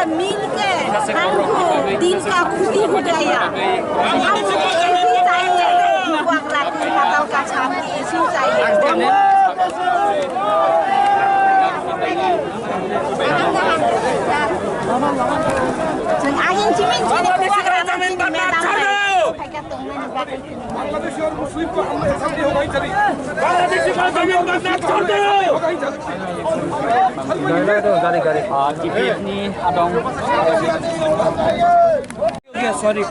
मिल के हमको दिन का खुशी हो गया। हमको ऐसी चाहिए कपल का छाती ऐसी चाहिए। Sorry.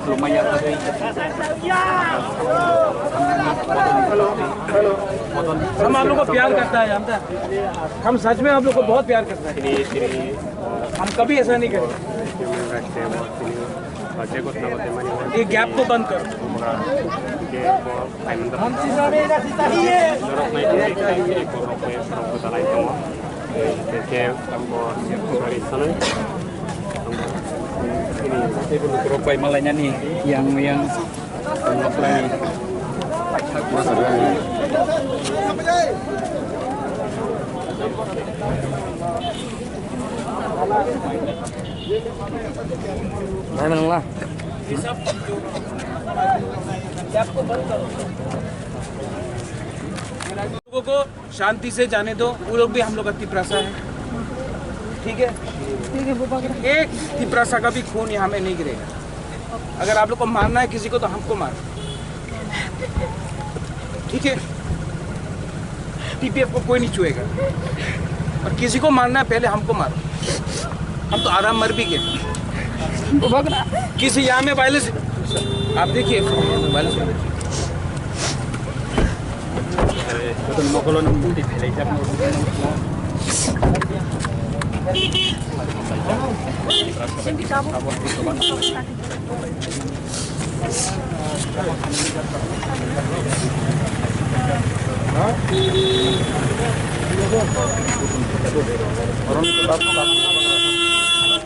Lumayan हम आप लोग को प्यार करता है, जानता है। हम सच में आप लोग को बहुत प्यार करते हैं। हम कभी ऐसा नहीं करेंगे। ये गैप तो बंद करो। Gerobak malainya nih yang offline. Nah, menenglah. लोगों को शांति से जाने दो, वो लोग भी हम लोग का तिपरासा है, ठीक है? एक तिपरासा का भी खून यहाँ में नहीं गिरेगा। अगर आप लोग को मारना है किसी को तो हमको मारो, ठीक है? टीपीएफ को कोई नहीं छुएगा, और किसी को मारना है पहले हमको मारो। हम तो आराम मर भी गए। किसी यहाँ में वायलेंस, आप देखिए वायलेंस orang